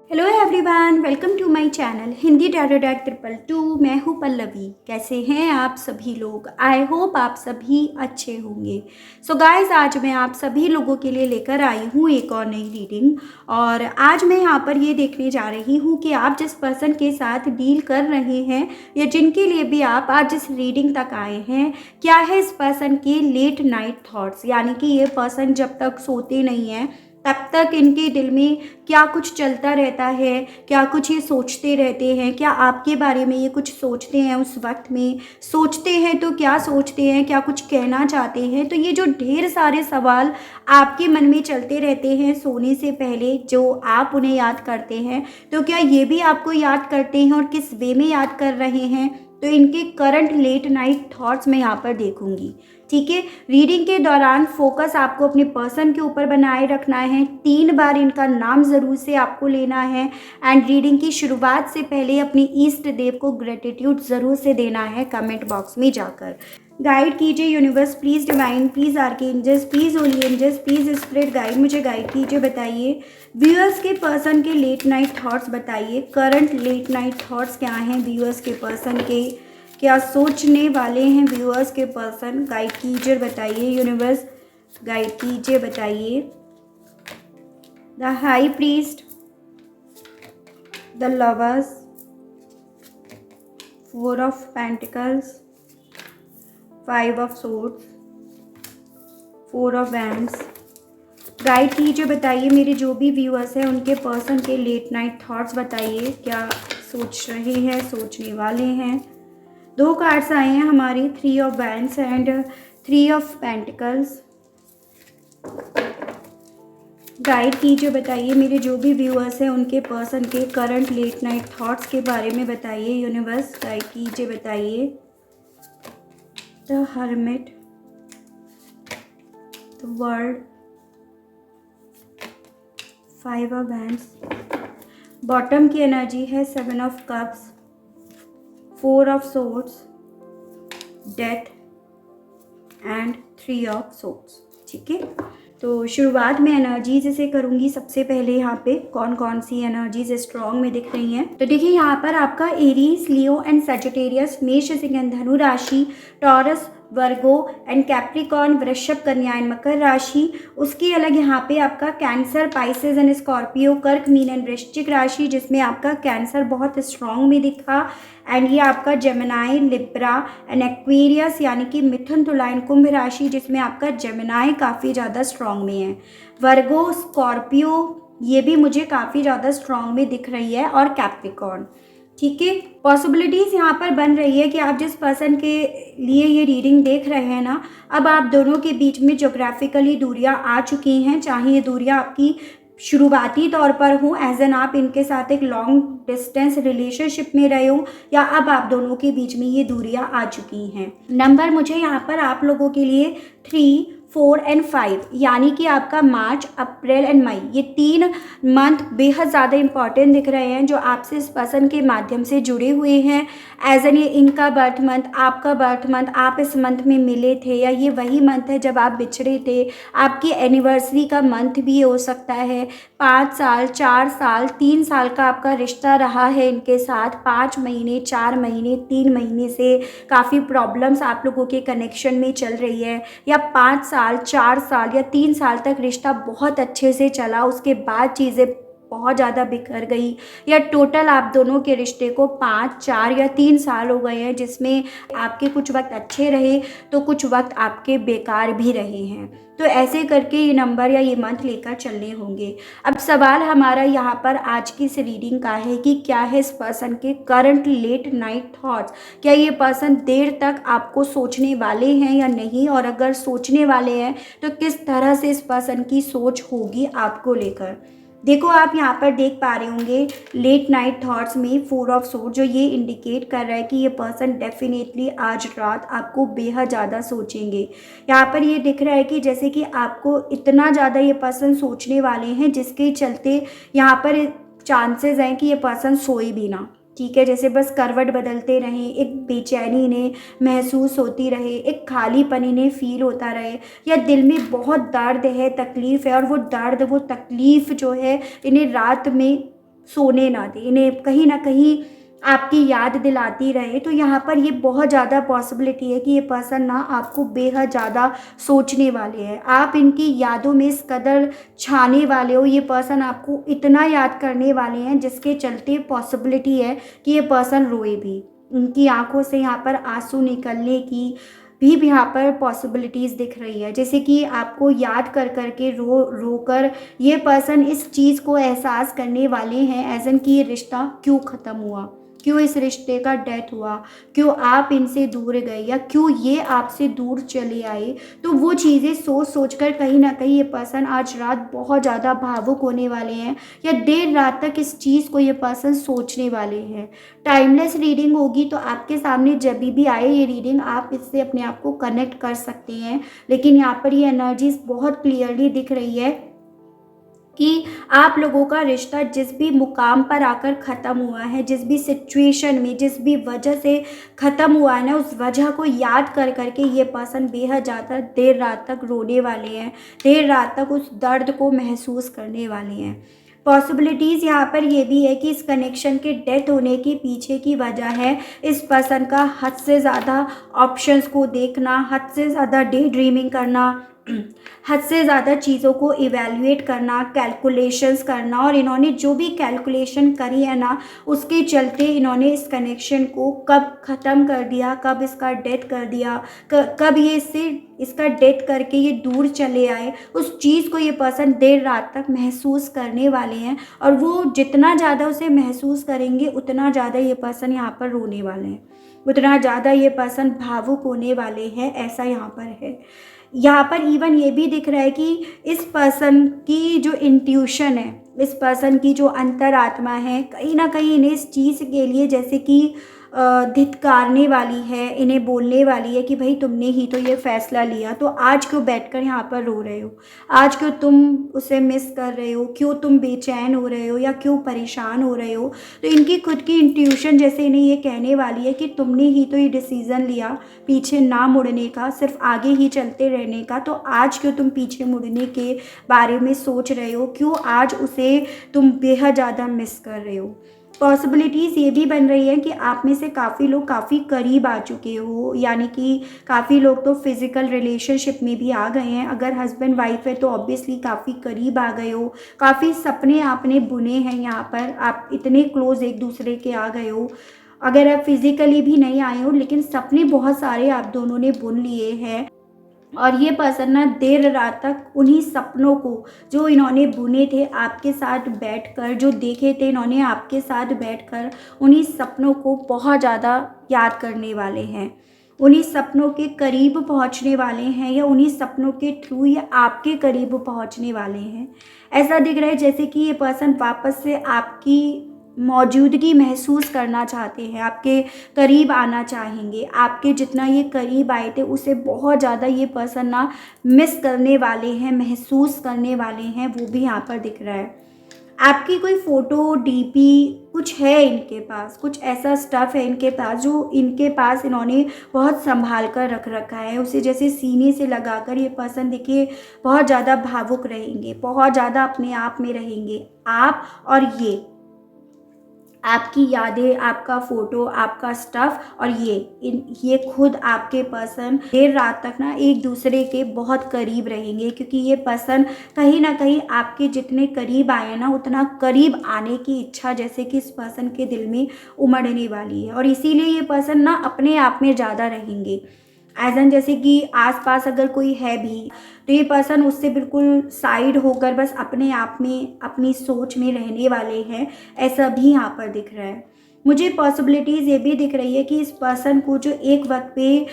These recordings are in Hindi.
Hello everyone, welcome to my channel Hindi tarot deck 222। मैं हूँ पल्लवी। कैसे हैं आप सभी लोग? आई होप आप सभी अच्छे होंगे। सो गाइस, आज मैं आप सभी लोगों के लिए लेकर आई हूँ एक और नई रीडिंग। और आज मैं यहाँ पर ये देखने जा रही हूँ कि आप जिस पर्सन के साथ डील कर रहे हैं या जिनके लिए भी आप आज इस रीडिंग तक आए हैं, क्या है इस पर्सन के लेट नाइट थॉट्स। यानी कि ये पर्सन जब तक सोते नहीं हैं तब तक इनके दिल में क्या कुछ चलता रहता है, क्या कुछ ये सोचते रहते हैं, क्या आपके बारे में ये कुछ सोचते हैं। उस वक्त में सोचते हैं तो क्या सोचते हैं, क्या कुछ कहना चाहते हैं। तो ये जो ढेर सारे सवाल आपके मन में चलते रहते हैं सोने से पहले, जो आप उन्हें याद करते हैं, तो क्या ये भी आपको याद करते हैं और किस वे में याद कर रहे हैं। तो इनके करंट लेट नाइट थॉट्स मैं यहाँ पर देखूंगी। ठीक है, रीडिंग के दौरान फोकस आपको अपने पर्सन के ऊपर बनाए रखना है। 3 बार इनका नाम ज़रूर से आपको लेना है। एंड रीडिंग की शुरुआत से पहले अपने ईष्ट देव को ग्रेटिट्यूड ज़रूर से देना है कमेंट बॉक्स में जाकर। गाइड कीजिए universe, please divine, please archangels, please holy angels, please spirit guide, मुझे गाइड कीजिए। बताइए व्यूअर्स के पर्सन के लेट नाइट थॉट्स, बताइए करंट लेट नाइट थॉट्स क्या हैं व्यूअर्स के पर्सन के, क्या सोचने वाले हैं व्यूअर्स के पर्सन। गाइड कीजिए, बताइए यूनिवर्स, गाइड कीजिए, बताइए। The high priest, the lovers, 4 of pentacles, 5 of swords, 4 of wands. Guide कीजिए, बताइए मेरे जो भी व्यूअर्स हैं उनके पर्सन के लेट नाइट थॉट्स, बताइए क्या सोच रहे हैं, सोचने वाले हैं। 2 कार्ड्स आए हैं हमारी, 3 of wands and 3 of pentacles. Guide कीजिए, बताइए मेरे जो भी व्यूअर्स हैं उनके पर्सन के करंट लेट नाइट थॉट्स के बारे में बताइए यूनिवर्स। गाइड कीजिए, बताइए। The hermit, the world, 5 of wands. Bottom की एनर्जी है 7 of cups, 4 of swords, death and 3 of swords. ठीक है, तो शुरुआत में एनर्जीज से करूंगी। सबसे पहले यहाँ पे कौन कौन सी एनर्जीज स्ट्रॉन्ग में दिख रही हैं। तो देखिए यहाँ पर आपका एरीज, लियो एंड सजिटेरियस, मेष, सिंह एंड धनु राशि, टॉरस, वर्गो एंड कैप्रिकॉर्न, वृषभ, कन्या एंड मकर राशि। उसके अलग यहाँ पे आपका कैंसर, पाइसेस एंड स्कॉर्पियो, कर्क, मीन एंड वृश्चिक राशि, जिसमें आपका कैंसर बहुत स्ट्रॉन्ग में दिखा। एंड ये आपका जेमिनाई, लिब्रा एंड एक्वेरियस, यानी कि मिथुन, तुला एंड कुंभ राशि, जिसमें आपका जेमिनाई काफ़ी ज़्यादा स्ट्रॉन्ग में है। वर्गो, स्कॉर्पियो, ये भी मुझे काफ़ी ज़्यादा स्ट्रॉन्ग में दिख रही है, और कैप्रिकॉर्न। ठीक है, पॉसिबिलिटीज़ यहाँ पर बन रही है कि आप जिस पर्सन के लिए ये रीडिंग देख रहे हैं ना, अब आप दोनों के बीच में ज्योग्राफिकली दूरियाँ आ चुकी हैं। चाहे ये दूरियाँ आपकी शुरुआती तौर पर हों, एज एन आप इनके साथ एक लॉन्ग डिस्टेंस रिलेशनशिप में रहे हो, या अब आप दोनों के बीच में ये दूरियां आ चुकी हैं। नंबर मुझे यहाँ पर आप लोगों के लिए 3, 4 एंड 5, यानी कि आपका मार्च, अप्रैल एंड मई, ये 3 मंथ बेहद ज़्यादा इंपॉर्टेंट दिख रहे हैं, जो आपसे इस पर्सन के माध्यम से जुड़े हुए हैं। एज एन ये इनका बर्थ मंथ, आपका बर्थ मंथ, आप इस मंथ में मिले थे, या ये वही मंथ है जब आप बिछड़े थे। आपकी एनिवर्सरी का मंथ भी हो सकता है। 5 साल, 4 साल, 3 साल का आपका रिश्ता रहा है इनके साथ। 5 महीने, 4 महीने, 3 महीने से काफ़ी प्रॉब्लम्स आप लोगों के कनेक्शन में चल रही है, या 5 साल, 4 साल या 3 साल तक रिश्ता बहुत अच्छे से चला, उसके बाद चीज़ें बहुत ज़्यादा बिखर गई, या टोटल आप दोनों के रिश्ते को 5, 4 या 3 साल हो गए हैं, जिसमें आपके कुछ वक्त अच्छे रहे तो कुछ वक्त आपके बेकार भी रहे हैं। तो ऐसे करके ये नंबर या ये मंथ लेकर चलने होंगे। अब सवाल हमारा यहाँ पर आज की इस रीडिंग का है कि क्या है इस पर्सन के करंट लेट नाइट थॉट्स। क्या ये पर्सन देर तक आपको सोचने वाले हैं या नहीं, और अगर सोचने वाले हैं तो किस तरह से इस पर्सन की सोच होगी आपको लेकर। देखो आप यहाँ पर देख पा रहे होंगे लेट नाइट थॉट्स में 4 ऑफ सोर्ड, जो ये इंडिकेट कर रहा है कि ये पर्सन डेफिनेटली आज रात आपको बेहद ज़्यादा सोचेंगे। यहाँ पर ये दिख रहा है कि जैसे कि आपको इतना ज़्यादा ये पर्सन सोचने वाले हैं, जिसके चलते यहाँ पर चांसेस हैं कि ये पर्सन सोए भी ना। ठीक है, जैसे बस करवट बदलते रहें, एक बेचैनी इन्हें महसूस होती रहे, एक खालीपन इन्हें फील होता रहे, या दिल में बहुत दर्द है, तकलीफ़ है, और वो दर्द, वो तकलीफ़ जो है इन्हें रात में सोने ना दे, इन्हें कहीं ना कहीं आपकी याद दिलाती रहे। तो यहाँ पर ये बहुत ज़्यादा पॉसिबिलिटी है कि ये पर्सन ना आपको बेहद ज़्यादा सोचने वाले हैं, आप इनकी यादों में इस कदर छाने वाले हो, ये पर्सन आपको इतना याद करने वाले हैं जिसके चलते पॉसिबिलिटी है कि ये पर्सन रोए भी, उनकी आंखों से यहाँ पर आंसू निकलने की भी यहाँ पर पॉसिबिलिटीज़ दिख रही है। जैसे कि आपको याद कर कर के रो रो कर ये पर्सन इस चीज़ को एहसास करने वाले हैं एज़ एन कि ये रिश्ता क्यों ख़त्म हुआ, क्यों इस रिश्ते का डेथ हुआ, क्यों आप इनसे दूर गए या क्यों ये आपसे दूर चले आए। तो वो चीज़ें सोच सोच कर कहीं ना कहीं ये पर्सन आज रात बहुत ज़्यादा भावुक होने वाले हैं, या देर रात तक इस चीज़ को ये पर्सन सोचने वाले हैं। टाइमलेस रीडिंग होगी, तो आपके सामने जब भी आए ये रीडिंग, आप इससे अपने आप को कनेक्ट कर सकते हैं। लेकिन यहाँ पर ये एनर्जीज बहुत क्लियरली दिख रही है कि आप लोगों का रिश्ता जिस भी मुकाम पर आकर ख़त्म हुआ है, जिस भी सिचुएशन में, जिस भी वजह से ख़त्म हुआ है ना, उस वजह को याद कर करके ये पर्सन बेहद ज़्यादा देर रात तक रोने वाले हैं, देर रात तक उस दर्द को महसूस करने वाले हैं। पॉसिबिलिटीज़ यहाँ पर ये भी है कि इस कनेक्शन के डेथ होने के पीछे की वजह है इस पर्सन का हद से ज़्यादा ऑप्शंस को देखना, हद से ज़्यादा डे ड्रीमिंग करना, हद से ज़्यादा चीज़ों को इवैल्यूएट करना, कैलकुलेशंस करना। और इन्होंने जो भी कैलकुलेशन करी है ना, उसके चलते इन्होंने इस कनेक्शन को कब ख़त्म कर दिया, कब इसका डेथ कर दिया, कब ये इसका डेथ करके ये दूर चले आए, उस चीज़ को ये पर्सन देर रात तक महसूस करने वाले हैं। और वो जितना ज़्यादा उसे महसूस करेंगे उतना ज़्यादा ये पर्सन यहाँ पर रोने वाले हैं, उतना ज़्यादा ये पर्सन भावुक होने वाले हैं, ऐसा यहाँ पर है। यहाँ पर इवन ये भी दिख रहा है कि इस पर्सन की जो इंट्यूशन है, इस पर्सन की जो अंतरात्मा है, कहीं ना कहीं इन्हें इस चीज़ के लिए जैसे कि धिक्कारने वाली है, इन्हें बोलने वाली है कि भाई तुमने ही तो ये फ़ैसला लिया, तो आज क्यों बैठकर यहाँ पर रो रहे हो, आज क्यों तुम उसे मिस कर रहे हो, क्यों तुम बेचैन हो रहे हो या क्यों परेशान हो रहे हो। तो इनकी खुद की इंट्यूशन जैसे इन्हें ये कहने वाली है कि तुमने ही तो ये डिसीज़न लिया पीछे ना मुड़ने का, सिर्फ आगे ही चलते रहने का, तो आज क्यों तुम पीछे मुड़ने के बारे में सोच रहे हो, क्यों आज उसे तुम बेहद ज़्यादा मिस कर रहे हो। पॉसिबिलिटीज़ ये भी बन रही है कि आप में से काफ़ी लोग काफ़ी करीब आ चुके हो, यानी कि काफ़ी लोग तो फिज़िकल रिलेशनशिप में भी आ गए हैं। अगर हस्बैंड वाइफ है तो ऑब्वियसली काफ़ी करीब आ गए हो, काफ़ी सपने आपने बुने हैं, यहाँ पर आप इतने क्लोज एक दूसरे के आ गए हो। अगर आप फिज़िकली भी नहीं आए हो लेकिन सपने बहुत सारे आप दोनों ने बुन लिए हैं। और ये पर्सन ना देर रात तक उन्हीं सपनों को जो इन्होंने बुने थे आपके साथ बैठकर, जो देखे थे इन्होंने आपके साथ बैठकर, उन्हीं सपनों को बहुत ज़्यादा याद करने वाले हैं, उन्हीं सपनों के करीब पहुंचने वाले हैं, या उन्हीं सपनों के थ्रू ये आपके करीब पहुंचने वाले हैं। ऐसा दिख रहा है जैसे कि ये पर्सन वापस से आपकी मौजूदगी महसूस करना चाहते हैं, आपके करीब आना चाहेंगे, आपके जितना ये करीब आए थे उसे बहुत ज़्यादा ये पर्सन ना मिस करने वाले हैं, महसूस करने वाले हैं, वो भी यहाँ पर दिख रहा है। आपकी कोई फ़ोटो, डीपी कुछ है इनके पास, कुछ ऐसा स्टफ़ है इनके पास जो इनके पास इन्होंने बहुत संभाल कर रख रखा है, उसे जैसे सीने से लगाकर ये पर्सन देखिए बहुत ज़्यादा भावुक रहेंगे, बहुत ज़्यादा अपने आप में रहेंगे। आप और आपकी यादें, आपका फ़ोटो, आपका स्टफ़ और ये खुद आपके पर्सन देर रात तक ना एक दूसरे के बहुत करीब रहेंगे, क्योंकि ये पर्सन कहीं ना कहीं आपके जितने करीब आए ना उतना करीब आने की इच्छा जैसे कि इस पर्सन के दिल में उमड़ने वाली है। और इसीलिए ये पर्सन ना अपने आप में ज़्यादा रहेंगे, एज एन जैसे कि आसपास अगर कोई है भी तो ये पर्सन उससे बिल्कुल साइड होकर बस अपने आप में, अपनी सोच में रहने वाले हैं, ऐसा भी यहाँ पर दिख रहा है। मुझे पॉसिबिलिटीज़ ये भी दिख रही है कि इस पर्सन को जो एक वक्त पे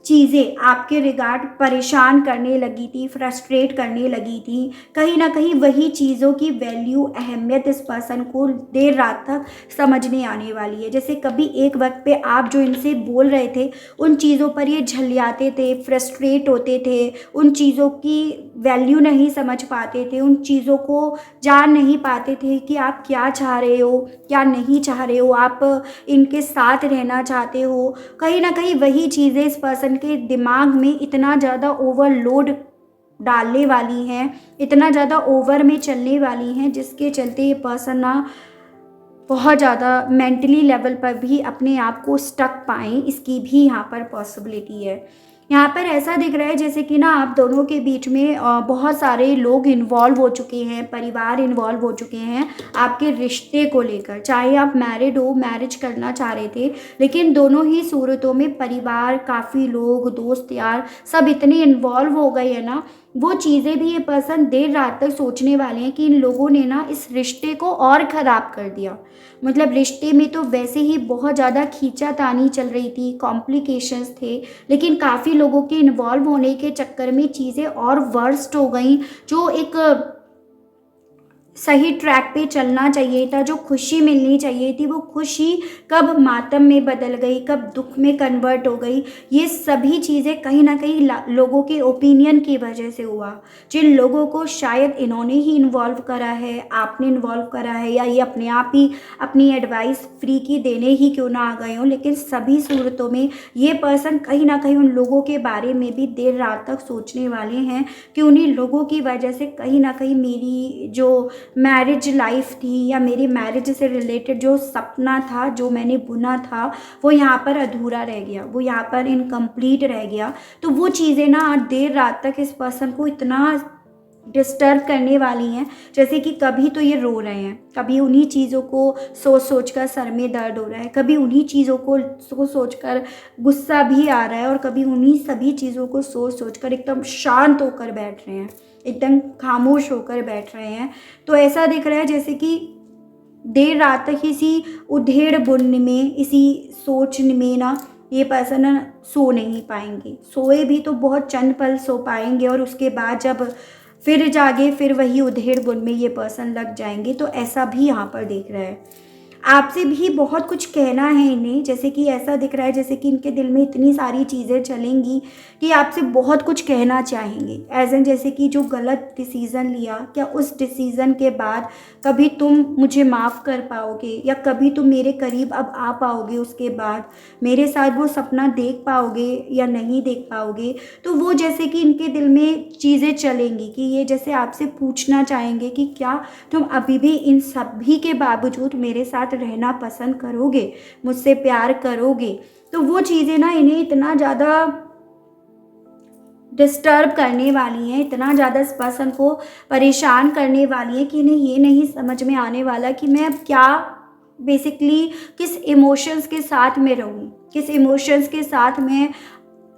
चीज़ें आपके रिगार्ड परेशान करने लगी थी, फ्रस्ट्रेट करने लगी थी, कहीं ना कहीं वही चीज़ों की वैल्यू, अहमियत इस पर्सन को देर रात तक समझने आने वाली है। जैसे कभी एक वक्त पे आप जो इनसे बोल रहे थे उन चीज़ों पर ये झल्लाते थे, फ्रस्ट्रेट होते थे, उन चीज़ों की वैल्यू नहीं समझ पाते थे, उन चीज़ों को जान नहीं पाते थे कि आप क्या चाह रहे हो, क्या नहीं चाह रहे हो, आप इनके साथ रहना चाहते हो। कहीं ना कहीं वही चीज़ें इस पर्सन के दिमाग में इतना ज़्यादा ओवरलोड डालने वाली हैं, इतना ज़्यादा ओवर में चलने वाली हैं, जिसके चलते ये पर्सन ना बहुत ज़्यादा मेंटली लेवल पर भी अपने आप को स्टक पाएँ, इसकी भी यहाँ पर पॉसिबिलिटी है। यहाँ पर ऐसा दिख रहा है जैसे कि ना आप दोनों के बीच में बहुत सारे लोग इन्वॉल्व हो चुके हैं, परिवार इन्वॉल्व हो चुके हैं आपके रिश्ते को लेकर। चाहे आप मैरिड हो, मैरिज करना चाह रहे थे, लेकिन दोनों ही सूरतों में परिवार, काफ़ी लोग, दोस्त यार सब इतने इन्वॉल्व हो गए हैं ना, वो चीज़ें भी ये पर्सन देर रात तक सोचने वाले हैं कि इन लोगों ने ना इस रिश्ते को और ख़राब कर दिया। मतलब रिश्ते में तो वैसे ही बहुत ज़्यादा खींचातानी चल रही थी, कॉम्प्लिकेशंस थे, लेकिन काफ़ी लोगों के इन्वॉल्व होने के चक्कर में चीज़ें और वर्स्ट हो गई। जो एक सही ट्रैक पे चलना चाहिए था, जो खुशी मिलनी चाहिए थी, वो खुशी कब मातम में बदल गई, कब दुख में कन्वर्ट हो गई। ये सभी चीज़ें कहीं ना कहीं लोगों के ओपिनियन की वजह से हुआ। जिन लोगों को शायद इन्होंने ही इन्वॉल्व करा है, आपने इन्वॉल्व करा है, या ये अपने आप ही अपनी एडवाइस फ्री की देने ही क्यों ना आ गए हों, लेकिन सभी सूरतों में ये पर्सन कहीं ना कहीं उन लोगों के बारे में भी देर रात तक सोचने वाले हैं कि उन्हीं लोगों की वजह से कहीं ना कहीं मेरी जो मैरिज लाइफ थी, या मेरी मैरिज से रिलेटेड जो सपना था, जो मैंने बुना था, वो यहाँ पर अधूरा रह गया, वो यहाँ पर इनकम्प्लीट रह गया। तो वो चीज़ें ना आज देर रात तक इस पर्सन को इतना डिस्टर्ब करने वाली हैं, जैसे कि कभी तो ये रो रहे हैं, कभी उन्हीं चीज़ों को सोच सोच कर सर में दर्द हो रहा है, कभी उन्हीं चीज़ों को सोच कर गुस्सा भी आ रहा है, और कभी उन्हीं सभी चीज़ों को सोच सोच कर एकदम शांत होकर बैठ रहे हैं, एकदम खामोश होकर बैठ रहे हैं। तो ऐसा दिख रहा है जैसे कि देर रात तक इसी उधेड़ बुन में, इसी सोच में ना ये पर्सन ना सो नहीं पाएंगे। सोए भी तो बहुत चंद पल सो पाएंगे, और उसके बाद जब फिर जागे, फिर वही उधेड़ बुन में ये पर्सन लग जाएंगे। तो ऐसा भी यहाँ पर दिख रहा है। आपसे भी बहुत कुछ कहना है इन्हें, जैसे कि ऐसा दिख रहा है जैसे कि इनके दिल में इतनी सारी चीज़ें चलेंगी कि आपसे बहुत कुछ कहना चाहेंगे। एज एन जैसे कि जो गलत डिसीज़न लिया, क्या उस डिसीज़न के बाद कभी तुम मुझे माफ़ कर पाओगे, या कभी तुम मेरे करीब अब आ पाओगे, उसके बाद मेरे साथ वो सपना देख पाओगे या नहीं देख पाओगे। तो वो जैसे कि इनके दिल में चीज़ें चलेंगी कि ये जैसे आपसे पूछना चाहेंगे कि क्या तुम अभी भी इन सभी के बावजूद मेरे साथ रहना पसंद करोगे, मुझसे प्यार करोगे। तो वो चीज़ें ना इन्हें इतना ज़्यादा डिस्टर्ब करने वाली हैं, इतना ज़्यादा इस पर्सन को परेशान करने वाली हैं कि इन्हें ये नहीं समझ में आने वाला कि मैं अब क्या बेसिकली किस इमोशंस के साथ में रहूँ, किस इमोशंस के साथ मैं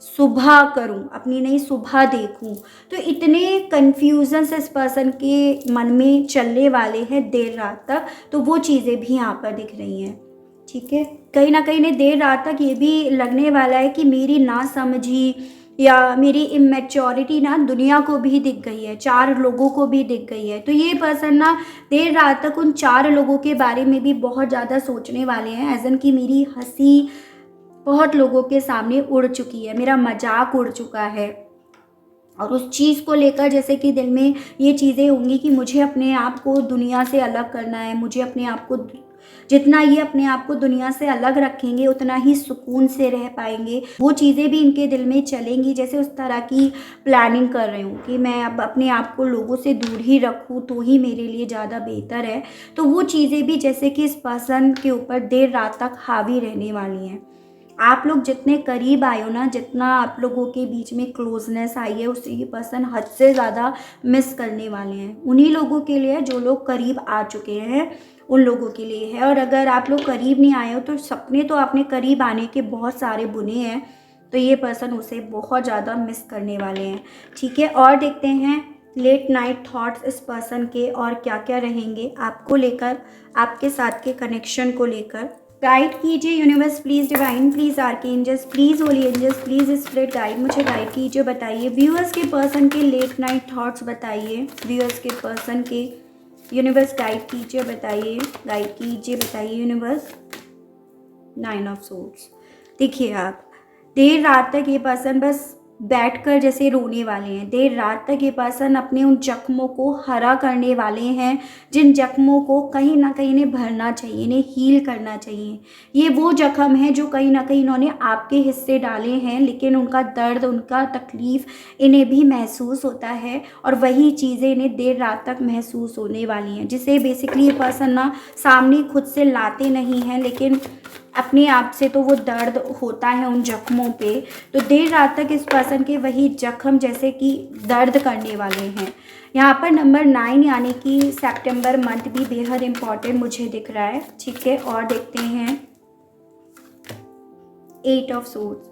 सुबह करूं, अपनी नई सुबह देखूं। तो इतने कन्फ्यूजन्स इस पर्सन के मन में चलने वाले हैं देर रात तक। तो वो चीज़ें भी यहाँ पर दिख रही हैं। ठीक है, कहीं ना कहीं इन्हें देर रात तक ये भी लगने वाला है कि मेरी नासमझी या मेरी इमेच्योरिटी ना दुनिया को भी दिख गई है, 4 लोगों को भी दिख गई है। तो ये पर्सन ना देर रात तक उन 4 लोगों के बारे में भी बहुत ज़्यादा सोचने वाले हैं। एज एन कि मेरी हंसी बहुत लोगों के सामने उड़ चुकी है, मेरा मजाक उड़ चुका है, और उस चीज़ को लेकर जैसे कि दिल में ये चीज़ें होंगी कि मुझे अपने आप को दुनिया से अलग करना है। मुझे अपने आप को, जितना ये अपने आप को दुनिया से अलग रखेंगे उतना ही सुकून से रह पाएंगे। वो चीज़ें भी इनके दिल में चलेंगी, जैसे उस तरह की प्लानिंग कर रही हूँ कि मैं अब अपने आप को लोगों से दूर ही रखूँ तो ही मेरे लिए ज़्यादा बेहतर है। तो वो चीज़ें भी जैसे कि इस पर्सन के ऊपर देर रात तक हावी रहने वाली हैं। आप लोग जितने करीब आए हो ना, जितना आप लोगों के बीच में क्लोजनेस आई है, उससे ये पर्सन हद से ज़्यादा मिस करने वाले हैं। उन्हीं लोगों के लिए जो लोग करीब आ चुके हैं, उन लोगों के लिए है। और अगर आप लोग करीब नहीं आए हो तो सपने तो आपने करीब आने के बहुत सारे बुने हैं, तो ये पर्सन उसे बहुत ज़्यादा मिस करने वाले हैं। ठीक है, और देखते हैं लेट नाइट थॉट्स इस पर्सन के और क्या क्या रहेंगे आपको लेकर, आपके साथ के कनेक्शन को लेकर। गाइड कीजिए universe please, divine please, archangels please, holy angels please, spirit guide, मुझे गाइड कीजिए। बताइए व्यूअर्स के पर्सन के लेट नाइट थॉट्स बताइए। व्यूअर्स के पर्सन के यूनिवर्स गाइड कीजिए, बताइए, गाइड कीजिए, बताइए यूनिवर्स। 9 of swords. देखिए आप देर रात तक ये पर्सन बस बैठकर जैसे रोने वाले हैं। देर रात तक ये पर्सन अपने उन जख्मों को हरा करने वाले हैं, जिन जख्मों को कहीं ना कहीं इन्हें भरना चाहिए, इन्हें हील करना चाहिए। ये वो जख्म है जो कहीं ना कहीं इन्होंने आपके हिस्से डाले हैं, लेकिन उनका दर्द, उनका तकलीफ़ इन्हें भी महसूस होता है, और वही चीज़ें इन्हें देर रात तक महसूस होने वाली हैं, जिसे बेसिकली ये पर्सन ना सामने खुद से लाते नहीं हैं, लेकिन अपने आप से तो वो दर्द होता है उन जख्मों पे। तो देर रात तक इस पर्सन के वही जख्म जैसे कि दर्द करने वाले हैं। यहाँ पर नंबर 9 यानी कि सितंबर मंथ भी बेहद इम्पॉर्टेंट मुझे दिख रहा है। ठीक है, और देखते हैं 8 ऑफ सोर्ड्स।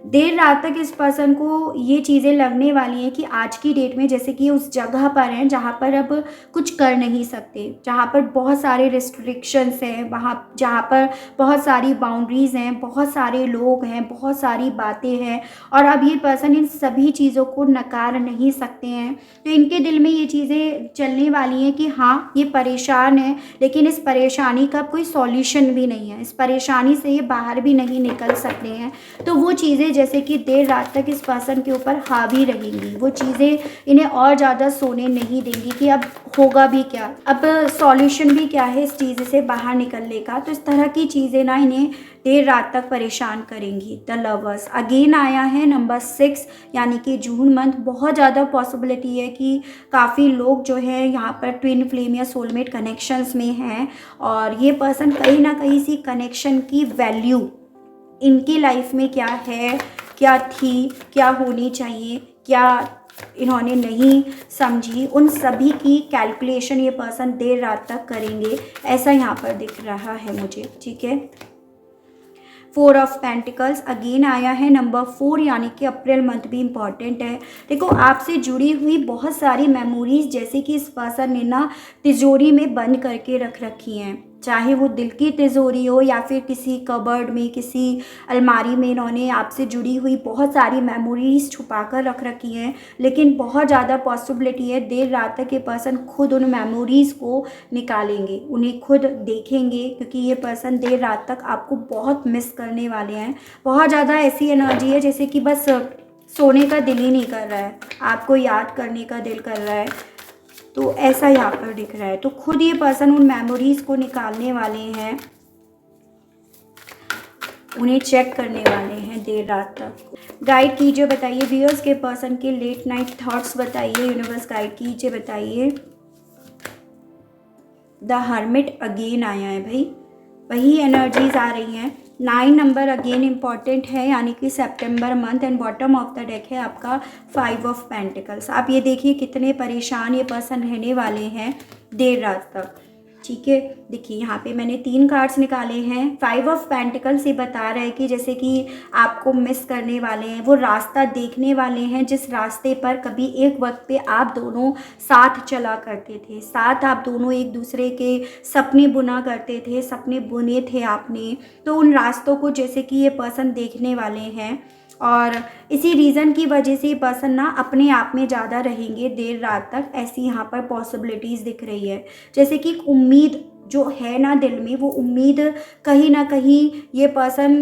देर रात तक इस पर्सन को ये चीज़ें लगने वाली हैं कि आज की डेट में जैसे कि उस जगह पर हैं जहाँ पर अब कुछ कर नहीं सकते, जहाँ पर बहुत सारे रिस्ट्रिक्शंस हैं, वहाँ जहाँ पर बहुत सारी बाउंड्रीज़ हैं, बहुत सारे लोग हैं, बहुत सारी बातें हैं, और अब ये पर्सन इन सभी चीज़ों को नकार नहीं सकते हैं। तो इनके दिल में ये चीज़ें चलने वाली हैं कि हाँ, ये परेशान है, लेकिन इस परेशानी का कोई सॉल्यूशन भी नहीं है, इस परेशानी से ये बाहर भी नहीं निकल सकते हैं। तो वो चीज़ें जैसे कि देर रात तक इस पर्सन के ऊपर हावी रहेंगी, वो चीज़ें इन्हें और ज़्यादा सोने नहीं देंगी कि अब होगा भी क्या, अब सॉल्यूशन भी क्या है इस चीज़ से बाहर निकलने का। तो इस तरह की चीज़ें ना इन्हें देर रात तक परेशान करेंगी। द लवर्स अगेन आया है नंबर 6 यानी कि जून मंथ। बहुत ज़्यादा पॉसिबिलिटी है कि काफ़ी लोग जो है यहाँ पर ट्विन फ्लेम या सोलमेट कनेक्शंस में हैं, और ये पर्सन कहीं ना कहीं इसी कनेक्शन की वैल्यू इनकी लाइफ में क्या है, क्या थी, क्या होनी चाहिए, क्या इन्होंने नहीं समझी, उन सभी की कैलकुलेशन ये पर्सन देर रात तक करेंगे, ऐसा यहाँ पर दिख रहा है मुझे। ठीक है, 4 ऑफ पेंटिकल्स अगेन आया है नंबर 4 यानी कि अप्रैल मंथ भी इम्पॉर्टेंट है। देखो, आपसे जुड़ी हुई बहुत सारी मेमोरीज जैसे कि इस पर्सन ने ना तिजोरी में बंद करके रख रखी हैं, चाहे वो दिल की तिजोरी हो या फिर किसी कबर्ड में, किसी अलमारी में इन्होंने आपसे जुड़ी हुई बहुत सारी मेमोरीज छुपा कर रख रखी हैं। लेकिन बहुत ज़्यादा पॉसिबिलिटी है देर रात तक ये पर्सन खुद उन मेमोरीज़ को निकालेंगे, उन्हें खुद देखेंगे, क्योंकि ये पर्सन देर रात तक आपको बहुत मिस करने वाले हैं। बहुत ज़्यादा ऐसी एनर्जी है जैसे कि बस सोने का दिल ही नहीं कर रहा है, आपको याद करने का दिल कर रहा है, तो ऐसा यहाँ पर दिख रहा है। तो खुद ये पर्सन उन मेमोरीज को निकालने वाले हैं, उन्हें चेक करने वाले हैं देर रात तक। गाइड कीजिए, बताइए व्यूअर्स के पर्सन के लेट नाइट थॉट्स बताइए, यूनिवर्स गाइड कीजिए, बताइए। द हर्मिट अगेन आया है भाई, वही एनर्जीज आ रही हैं। 9 नंबर अगेन इम्पॉर्टेंट है यानी कि सितंबर month, and bottom of the deck है आपका 5 ऑफ पेंटिकल्स। आप ये देखिए कितने परेशान ये पर्सन रहने वाले हैं देर रात तक। ठीक है, देखिए यहाँ पे मैंने 3 कार्ड्स निकाले हैं। 5 ऑफ पेंटिकल्स ये बता रहे हैं कि जैसे कि आपको मिस करने वाले हैं, वो रास्ता देखने वाले हैं जिस रास्ते पर कभी एक वक्त पे आप दोनों साथ चला करते थे, साथ आप दोनों एक दूसरे के सपने बुना करते थे, सपने बुने थे आपने। तो उन रास्तों को जैसे कि ये पर्सन देखने वाले हैं, और इसी रीज़न की वजह से ये पर्सन ना अपने आप में ज़्यादा रहेंगे देर रात तक, ऐसी यहाँ पर पॉसिबिलिटीज़ दिख रही है। जैसे कि उम्मीद जो है ना दिल में, वो उम्मीद कहीं ना कहीं ये पर्सन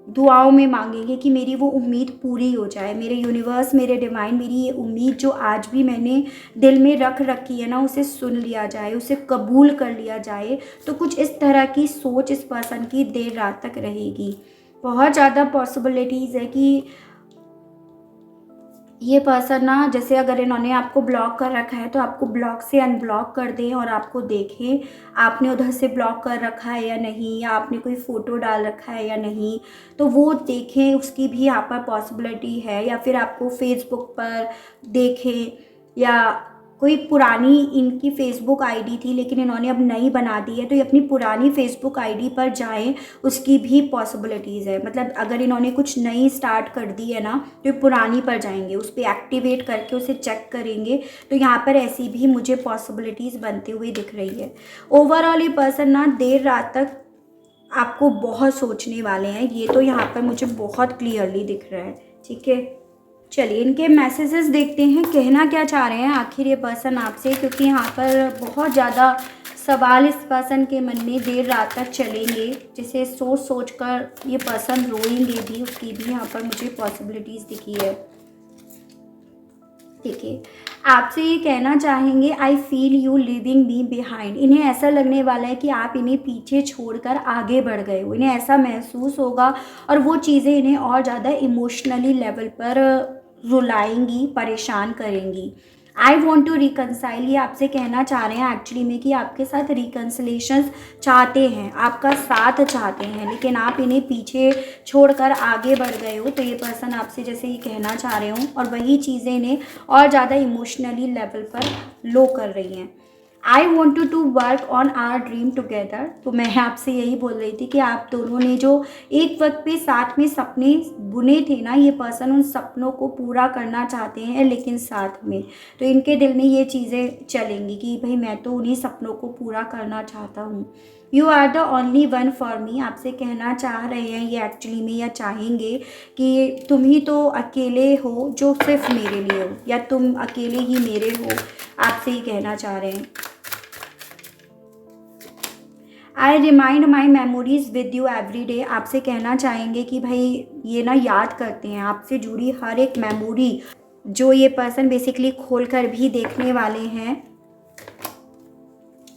दुआओं में मांगेंगे कि मेरी वो उम्मीद पूरी हो जाए, मेरे यूनिवर्स, मेरे डिवाइन, मेरी ये उम्मीद जो आज भी मैंने दिल में रख रखी है ना, उसे सुन लिया जाए, उसे कबूल कर लिया जाए। तो कुछ इस तरह की सोच इस पर्सन की देर रात तक रहेगी। बहुत ज़्यादा पॉसिबिलिटीज़ है कि ये पर्सन ना, जैसे अगर इन्होंने आपको ब्लॉक कर रखा है तो आपको ब्लॉक से अनब्लॉक कर दें और आपको देखें आपने उधर से ब्लॉक कर रखा है या नहीं, या आपने कोई फ़ोटो डाल रखा है या नहीं, तो वो देखें, उसकी भी यहाँ पर पॉसिबिलिटी है। या फिर आपको फेसबुक पर देखें, या कोई पुरानी इनकी फ़ेसबुक आईडी थी लेकिन इन्होंने अब नई बना दी है, तो ये अपनी पुरानी फ़ेसबुक आईडी पर जाएं, उसकी भी पॉसिबिलिटीज़ है। मतलब अगर इन्होंने कुछ नई स्टार्ट कर दी है ना, तो ये पुरानी पर जाएंगे, उस पर एक्टिवेट करके उसे चेक करेंगे। तो यहाँ पर ऐसी भी मुझे पॉसिबिलिटीज़ बनते हुए दिख रही है। ओवरऑल ये पर्सन ना देर रात तक आपको बहुत सोचने वाले हैं, ये तो यहाँ पर मुझे बहुत क्लियरली दिख रहा है। ठीक है, चलिए इनके मैसेजेस देखते हैं, कहना क्या चाह रहे हैं आखिर ये पर्सन आपसे, क्योंकि यहाँ पर बहुत ज़्यादा सवाल इस पर्सन के मन में देर रात तक चलेंगे, जिसे सोच कर ये पर्सन रोएंगे भी, उसकी भी यहाँ पर मुझे पॉसिबिलिटीज़ दिखी है। ठीक है, आपसे ये कहना चाहेंगे I feel you living me behind. इन्हें ऐसा लगने वाला है कि आप इन्हें पीछे छोड़कर आगे बढ़ गए हो, इन्हें ऐसा महसूस होगा और वो चीज़ें इन्हें और ज़्यादा इमोशनली लेवल पर रुलाएंगी, परेशान करेंगी। आई वॉन्ट टू रिकनसाइल, ये आपसे कहना चाह रहे हैं एक्चुअली में कि आपके साथ रिकनसिलेशन चाहते हैं, आपका साथ चाहते हैं, लेकिन आप इन्हें पीछे छोड़कर आगे बढ़ गए हो। तो ये पर्सन आपसे जैसे ये कहना चाह रहे हो और वही चीज़ें इन्हें और ज़्यादा इमोशनली लेवल पर लो कर रही हैं। I want to work on our dream together, तो मैं आपसे यही बोल रही थी कि आप दोनों ने जो एक वक्त पे साथ में सपने बुने थे ना, ये पर्सन उन सपनों को पूरा करना चाहते हैं लेकिन साथ में। तो इनके दिल में ये चीज़ें चलेंगी कि भाई मैं तो उन्हीं सपनों को पूरा करना चाहता हूँ। You are the only one for me, आपसे कहना चाह रहे हैं ये एक्चुअली में, या चाहेंगे कि तुम ही तो अकेले हो जो सिर्फ मेरे लिए हो, या तुम अकेले ही मेरे हो, आपसे ही कहना चाह रहे हैं। I remind my memories with you every day, आपसे कहना चाहेंगे कि भाई ये ना याद करते हैं आपसे जुड़ी हर एक मेमोरी, जो ये पर्सन बेसिकली खोल कर भी देखने वाले हैं।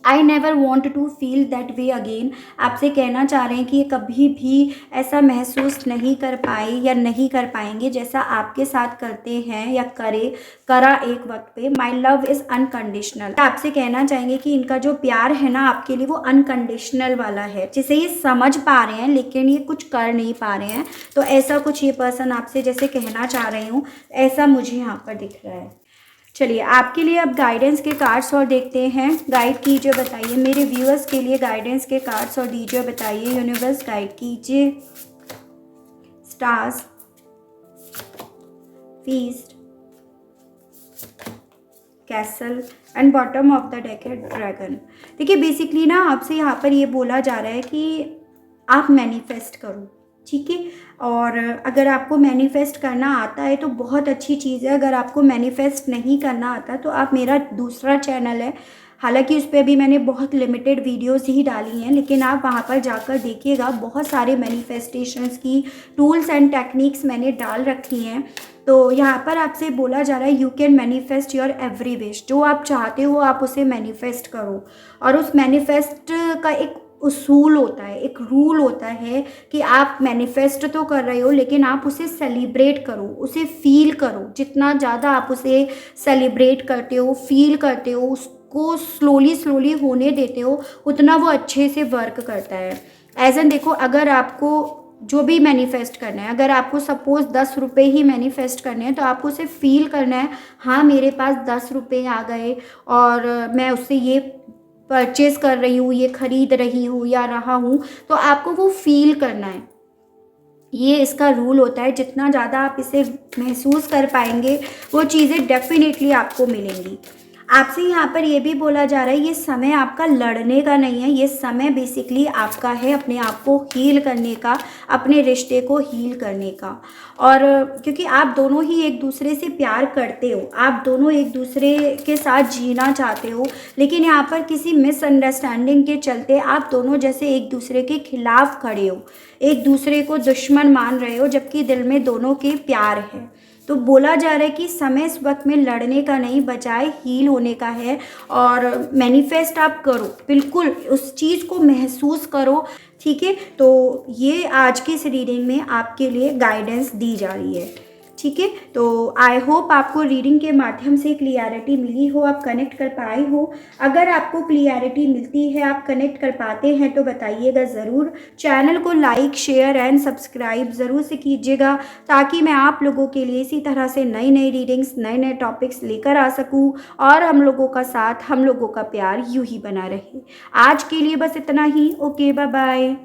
I never want to feel that way again, आपसे कहना चाह रहे हैं कि ये कभी भी ऐसा महसूस नहीं कर पाए या नहीं कर पाएंगे जैसा आपके साथ करते हैं या करा एक वक्त पे। माई लव इज़ अनकंडीशनल, आपसे कहना चाहेंगे कि इनका जो प्यार है ना आपके लिए वो अनकंडीशनल वाला है, जिसे ये समझ पा रहे हैं लेकिन ये कुछ कर नहीं पा रहे हैं। तो ऐसा कुछ ये पर्सन आपसे जैसे कहना चाह रही हूँ, ऐसा मुझे यहाँ पर दिख रहा है। चलिए आपके लिए अब गाइडेंस के कार्ड्स और देखते हैं, गाइड कीजिए, बताइए मेरे व्यूअर्स के लिए गाइडेंस के कार्ड्स और दीजिए, बताइए यूनिवर्स गाइड कीजिए। Stars, feast, castle and bottom of the deck है ड्रैगन। देखिए बेसिकली ना आपसे यहाँ पर ये बोला जा रहा है कि आप मैनिफेस्ट करो, ठीक है। और अगर आपको मैनिफेस्ट करना आता है तो बहुत अच्छी चीज़ है, अगर आपको मैनिफेस्ट नहीं करना आता तो आप, मेरा दूसरा चैनल है, हालांकि उस पर भी मैंने बहुत लिमिटेड वीडियोस ही डाली हैं, लेकिन आप वहाँ पर जाकर देखिएगा, बहुत सारे मैनिफेस्टेशंस की टूल्स एंड टेक्निक्स मैंने डाल रखी हैं। तो यहाँ पर आपसे बोला जा रहा है you can manifest your every wish, जो आप चाहते हो आप उसे मैनिफेस्ट करो। और उस मैनिफेस्ट का एक उसूल होता है, एक रूल होता है कि आप मैनिफेस्ट तो कर रहे हो लेकिन आप उसे सेलिब्रेट करो, उसे फील करो। जितना ज़्यादा आप उसे सेलिब्रेट करते हो, फील करते हो, उसको स्लोली होने देते हो, उतना वो अच्छे से वर्क करता है। एज एन देखो, अगर आपको जो भी मैनिफेस्ट करना है, अगर आपको सपोज़ 10 रुपये ही मैनिफेस्ट करने हैं तो आपको उसे फील करना है, हाँ मेरे पास 10 रुपये आ गए और मैं उससे ये परचेज़ कर रही हूँ, ये खरीद रही हूँ या रहा हूँ, तो आपको वो फील करना है। ये इसका रूल होता है, जितना ज़्यादा आप इसे महसूस कर पाएंगे वो चीज़ें डेफिनेटली आपको मिलेंगी। आपसे यहाँ पर ये भी बोला जा रहा है ये समय आपका लड़ने का नहीं है, ये समय बेसिकली आपका है अपने आप को हील करने का, अपने रिश्ते को हील करने का। और क्योंकि आप दोनों ही एक दूसरे से प्यार करते हो, आप दोनों एक दूसरे के साथ जीना चाहते हो, लेकिन यहाँ पर किसी मिसअंडरस्टैंडिंग के चलते आप दोनों जैसे एक दूसरे के खिलाफ खड़े हो, एक दूसरे को दुश्मन मान रहे हो, जबकि दिल में दोनों के प्यार है। तो बोला जा रहा है कि समय इस वक्त में लड़ने का नहीं, बजाय हील होने का है। और मैनिफेस्ट आप करो, बिल्कुल उस चीज़ को महसूस करो, ठीक है। तो ये आज की इस रीडिंग में आपके लिए गाइडेंस दी जा रही है, ठीक है। तो आई होप आपको रीडिंग के माध्यम से क्लियरिटी मिली हो, आप कनेक्ट कर पाए हो। अगर आपको क्लियरिटी मिलती है, आप कनेक्ट कर पाते हैं तो बताइएगा ज़रूर। चैनल को लाइक, शेयर एंड सब्सक्राइब ज़रूर से कीजिएगा, ताकि मैं आप लोगों के लिए इसी तरह से नई नई रीडिंग्स, नए नए टॉपिक्स लेकर आ सकूं और हम लोगों का साथ, हम लोगों का प्यार यूं ही बना रहे। आज के लिए बस इतना ही। Okay, bye bye.